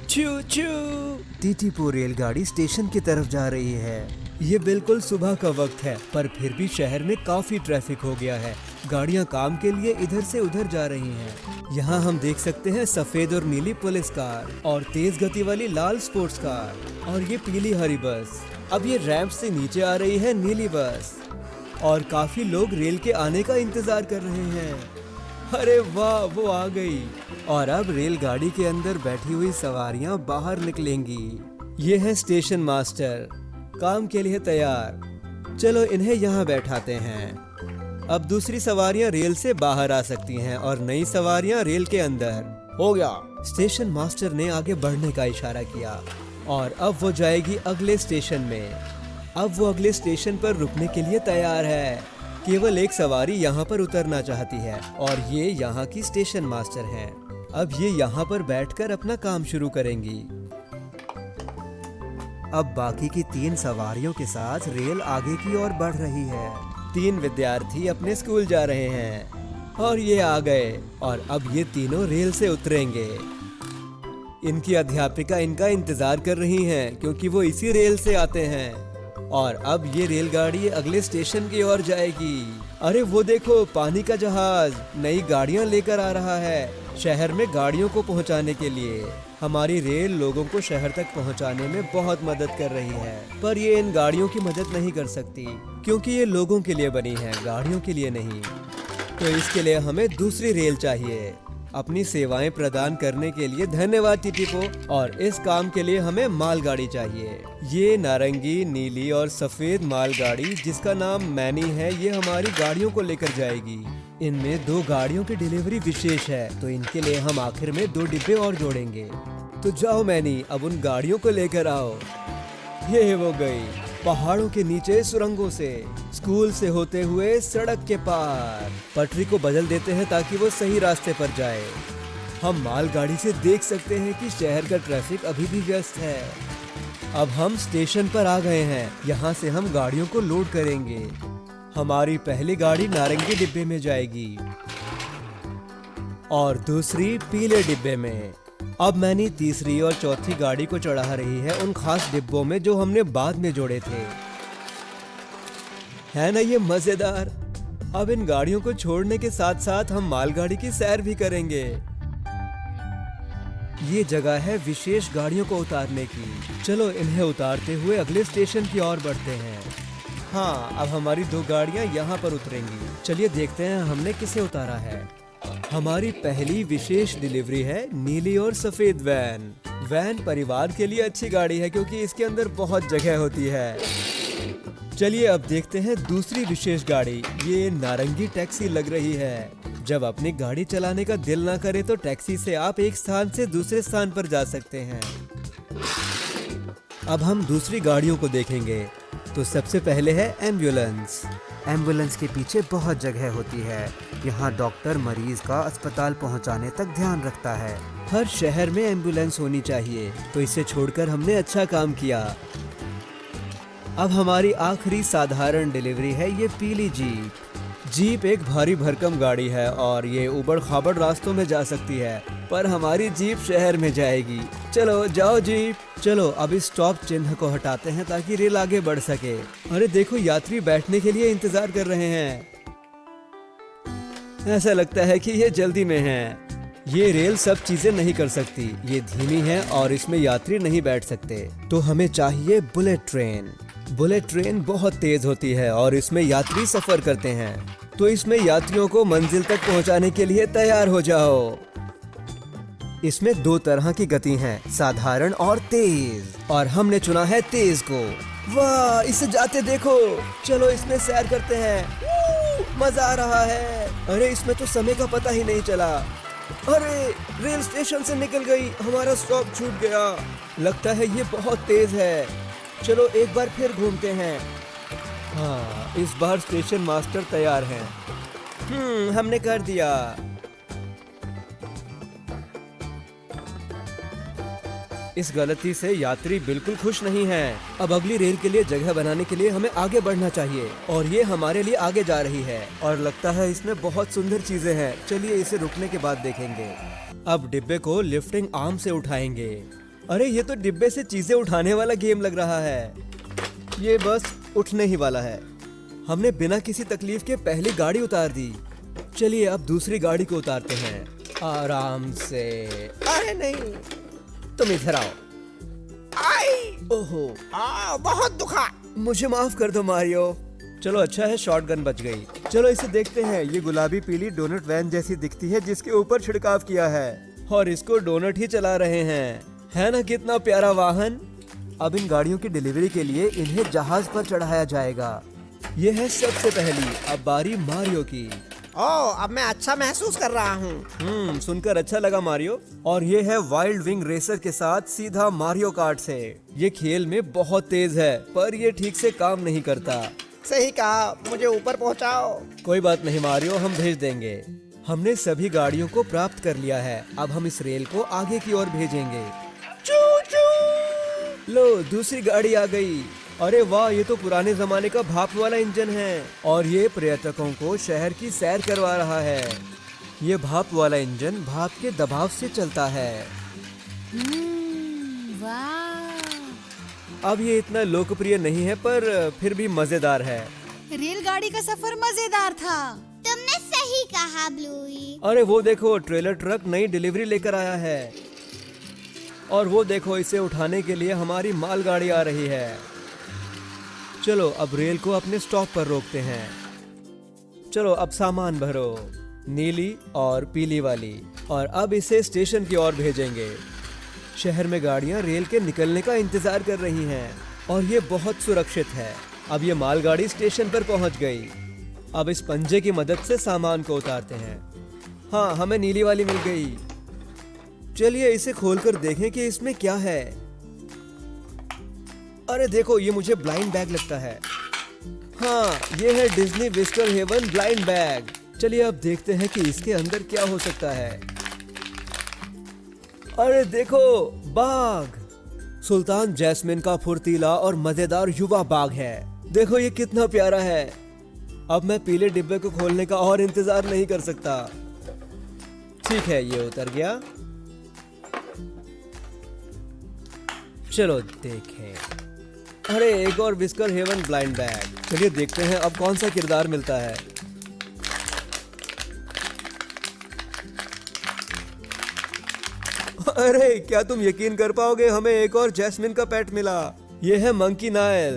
चू चू। टीटीपो रेलगाड़ी स्टेशन की तरफ जा रही है। ये बिल्कुल सुबह का वक्त है, पर फिर भी शहर में काफी ट्रैफिक हो गया है। गाड़ियां काम के लिए इधर से उधर जा रही हैं। यहाँ हम देख सकते हैं सफेद और नीली पुलिस कार और तेज गति वाली लाल स्पोर्ट्स कार और ये पीली हरी बस। अब ये रैंप से नीचे आ रही है नीली बस और काफी लोग रेल के आने का इंतजार कर रहे हैं। अरे वाह, वो आ गई और अब रेलगाड़ी के अंदर बैठी हुई सवारियां बाहर निकलेंगी। ये है स्टेशन मास्टर, काम के लिए तैयार। चलो इन्हें यहाँ बैठाते हैं। अब दूसरी सवारियां रेल से बाहर आ सकती हैं और नई सवारियां रेल के अंदर। हो गया। स्टेशन मास्टर ने आगे बढ़ने का इशारा किया और अब वो जाएगी अगले स्टेशन में। अब वो अगले स्टेशन पर रुकने के लिए तैयार है। केवल एक सवारी यहाँ पर उतरना चाहती है और ये यहाँ की स्टेशन मास्टर हैं। अब ये यहाँ पर बैठकर अपना काम शुरू करेंगी। अब बाकी की 3 सवारियों के साथ रेल आगे की ओर बढ़ रही है। 3 विद्यार्थी अपने स्कूल जा रहे हैं और ये आ गए और अब ये तीनों रेल से उतरेंगे। इनकी अध्यापिका इनका इंतजार कर रही हैं क्योंकि वो इसी रेल से आते हैं। और अब ये रेलगाड़ी अगले स्टेशन की ओर जाएगी। अरे वो देखो, पानी का जहाज नई गाड़ियां लेकर आ रहा है शहर में गाड़ियों को पहुंचाने के लिए। हमारी रेल लोगों को शहर तक पहुंचाने में बहुत मदद कर रही है, पर ये इन गाड़ियों की मदद नहीं कर सकती क्योंकि ये लोगों के लिए बनी है, गाड़ियों के लिए नहीं। तो इसके लिए हमें दूसरी रेल चाहिए। अपनी सेवाएं प्रदान करने के लिए धन्यवाद टीटीपो, और इस काम के लिए हमें मालगाड़ी चाहिए। ये नारंगी, नीली और सफेद मालगाड़ी जिसका नाम मैनी है, ये हमारी गाड़ियों को लेकर जाएगी। इनमें 2 गाड़ियों की डिलीवरी विशेष है, तो इनके लिए हम आखिर में 2 डिब्बे और जोड़ेंगे। तो जाओ मैनी, अब उन गाड़ियों को लेकर आओ। ये वो गई पहाड़ों के नीचे सुरंगों से, स्कूल से होते हुए सड़क के पार। पटरी को बदल देते हैं ताकि वो सही रास्ते पर जाए। हम मालगाड़ी से देख सकते हैं कि शहर का ट्रैफिक अभी भी व्यस्त है। अब हम स्टेशन पर आ गए हैं। यहाँ से हम गाड़ियों को लोड करेंगे। हमारी पहली गाड़ी नारंगी डिब्बे में जाएगी और दूसरी पीले डिब्बे में। अब मैंने तीसरी और चौथी गाड़ी को चढ़ा रही है उन खास डिब्बों में जो हमने बाद में जोड़े थे। है ना ये मजेदार। अब इन गाड़ियों को छोड़ने के साथ साथ हम मालगाड़ी की सैर भी करेंगे। ये जगह है विशेष गाड़ियों को उतारने की। चलो इन्हें उतारते हुए अगले स्टेशन की ओर बढ़ते हैं। हाँ, अब हमारी 2 गाड़ियां यहाँ पर उतरेंगी। चलिए देखते हैं हमने किसे उतारा है। हमारी पहली विशेष डिलीवरी है नीली और सफेद वैन। वैन परिवार के लिए अच्छी गाड़ी है क्योंकि इसके अंदर बहुत जगह होती है। चलिए अब देखते हैं दूसरी विशेष गाड़ी। ये नारंगी टैक्सी लग रही है। जब अपनी गाड़ी चलाने का दिल ना करे तो टैक्सी से आप एक स्थान से दूसरे स्थान पर जा सकते हैं। अब हम दूसरी गाड़ियों को देखेंगे। तो सबसे पहले है एम्बुलेंस। एम्बुलेंस के पीछे बहुत जगह होती है। यहाँ डॉक्टर मरीज का अस्पताल पहुँचाने तक ध्यान रखता है। हर शहर में एम्बुलेंस होनी चाहिए, तो इसे छोड़कर हमने अच्छा काम किया। अब हमारी आखिरी साधारण डिलीवरी है ये पीली जीप। जीप एक भारी भरकम गाड़ी है और ये उबड़ खाबड़ रास्तों में जा सकती है, पर हमारी जीप शहर में जाएगी। चलो जाओ जीप। चलो अब इस स्टॉप चिन्ह को हटाते हैं ताकि रेल आगे बढ़ सके। अरे देखो, यात्री बैठने के लिए इंतजार कर रहे हैं। ऐसा लगता है कि ये जल्दी में है। ये रेल सब चीजें नहीं कर सकती, ये धीमी है और इसमें यात्री नहीं बैठ सकते। तो हमें चाहिए बुलेट ट्रेन। बुलेट ट्रेन बहुत तेज होती है और इसमें यात्री सफर करते हैं। तो इसमें यात्रियों को मंजिल तक पहुंचाने के लिए तैयार हो जाओ। इसमें 2 तरह की गति हैं, साधारण और तेज, और हमने चुना है तेज को। वाह, इसे जाते देखो। चलो इसमें सैर करते हैं। मजा आ रहा है। अरे इसमें तो समय का पता ही नहीं चला। अरे रेल स्टेशन से निकल गई, हमारा स्टॉप छूट गया। लगता है ये बहुत तेज है। चलो एक बार फिर घूमते हैं। हाँ, इस बार स्टेशन मास्टर तैयार हैं। हमने कर दिया। इस गलती से यात्री बिल्कुल खुश नहीं हैं। अब अगली रेल के लिए जगह बनाने के लिए हमें आगे बढ़ना चाहिए, और ये हमारे लिए आगे जा रही है और लगता है इसमें बहुत सुंदर चीजें हैं। चलिए इसे रुकने के बाद देखेंगे। अब डिब्बे को लिफ्टिंग आर्म से उठाएंगे। अरे ये तो डिब्बे से चीजें उठाने वाला गेम लग रहा है। ये बस उठने ही वाला है। हमने बिना किसी तकलीफ के पहली गाड़ी उतार दी। चलिए अब दूसरी गाड़ी को उतारते हैं आराम से। अरे नहीं, तुम इधर आओ। ओहो, बहुत दुखा। मुझे माफ कर दो मारियो। चलो अच्छा है शॉटगन बच गई। चलो इसे देखते हैं। ये गुलाबी पीली डोनट वैन जैसी दिखती है जिसके ऊपर छिड़काव किया है और इसको डोनट ही चला रहे हैं। है ना कितना प्यारा वाहन। अब इन गाड़ियों की डिलीवरी के लिए इन्हें जहाज पर चढ़ाया जाएगा। ये है सबसे पहली। अब बारी मारियो की। अब मैं अच्छा महसूस कर रहा हूँ। सुनकर अच्छा लगा मारियो। और ये है वाइल्ड विंग रेसर के साथ सीधा मारियो कार्ट से। ये खेल में बहुत तेज है पर ये ठीक से काम नहीं करता। सही कहा, मुझे ऊपर पहुँचाओ। कोई बात नहीं मारियो, हम भेज देंगे। हमने सभी गाड़ियों को प्राप्त कर लिया है। अब हम इस रेल को आगे की ओर भेजेंगे। चू चू। लो दूसरी गाड़ी आ गई। अरे वाह, ये तो पुराने जमाने का भाप वाला इंजन है और ये पर्यटकों को शहर की सैर करवा रहा है। ये भाप वाला इंजन भाप के दबाव से चलता है। वाह। अब ये इतना लोकप्रिय नहीं है पर फिर भी मजेदार है। रेलगाड़ी का सफर मजेदार था। तुमने सही कहा ब्लूई। अरे वो देखो, ट्रेलर ट्रक नई डिलीवरी लेकर आया है। और वो देखो, इसे उठाने के लिए हमारी मालगाड़ी आ रही है। चलो अब रेल को अपने स्टॉप पर रोकते हैं। चलो अब सामान भरो, नीली और पीली वाली। और अब इसे स्टेशन की ओर भेजेंगे। शहर में गाड़ियां रेल के निकलने का इंतजार कर रही हैं और ये बहुत सुरक्षित है। अब ये मालगाड़ी स्टेशन पर पहुंच गई। अब इस पंजे की मदद से सामान को उतारते हैं। हाँ, हमें नीली वाली मिल गई। चलिए इसे खोलकर देखें कि इसमें क्या है। अरे देखो, ये मुझे ब्लाइंड बैग लगता है। हाँ, ये है डिज्नी विस्टर हेवन ब्लाइंड बैग। चलिए अब देखते हैं कि इसके अंदर क्या हो सकता है। अरे देखो, बाघ। सुल्तान जैस्मिन का फुर्तीला और मजेदार युवा बाघ है। देखो ये कितना प्यारा है। अब मैं पीले डिब्बे को खोलने का और इंतजार नहीं कर सकता। ठीक है, ये उतर गया। चलो देखें। अरे एक और विस्कर हेवन ब्लाइंड बैग। चलिए देखते हैं अब कौन सा किरदार मिलता है। अरे क्या तुम यकीन कर पाओगे, हमें एक और जैस्मिन का पेट मिला। ये है मंकी नायल।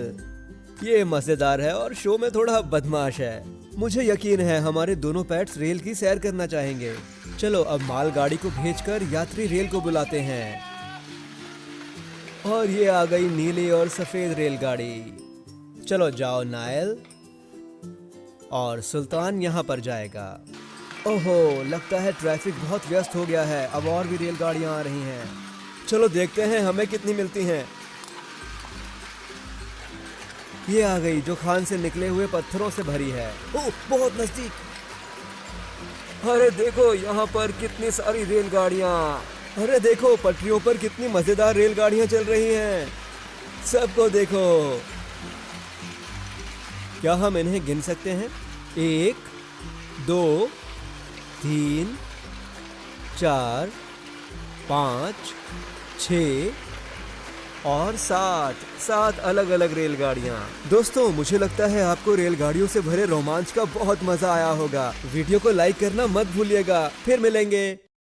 ये मजेदार है और शो में थोड़ा बदमाश है। मुझे यकीन है हमारे दोनों पेट्स रेल की सैर करना चाहेंगे। चलो अब मालगाड़ी को भेजकर यात्री रेल को बुलाते हैं। और ये आ गई नीली और सफेद रेलगाड़ी। चलो जाओ नायल। और सुल्तान यहाँ पर जाएगा। ओहो, लगता है ट्रैफिक बहुत व्यस्त हो गया है। अब और भी रेलगाड़ियाँ आ रही हैं। चलो देखते हैं हमें कितनी मिलती हैं। ये आ गई जो खान से निकले हुए पत्थरों से भरी है। ओह, बहुत नजदीक। अरे देखो यहाँ पर कितनी सारी रेलगाड़ियाँ। अरे देखो, पटरियों पर कितनी मजेदार रेलगाड़ियां चल रही हैं। सबको देखो। क्या हम इन्हें गिन सकते हैं? 1 2 3 4 5 6 और 7 अलग अलग रेलगाड़ियां। दोस्तों, मुझे लगता है आपको रेलगाड़ियों से भरे रोमांच का बहुत मजा आया होगा। वीडियो को लाइक करना मत भूलिएगा। फिर मिलेंगे।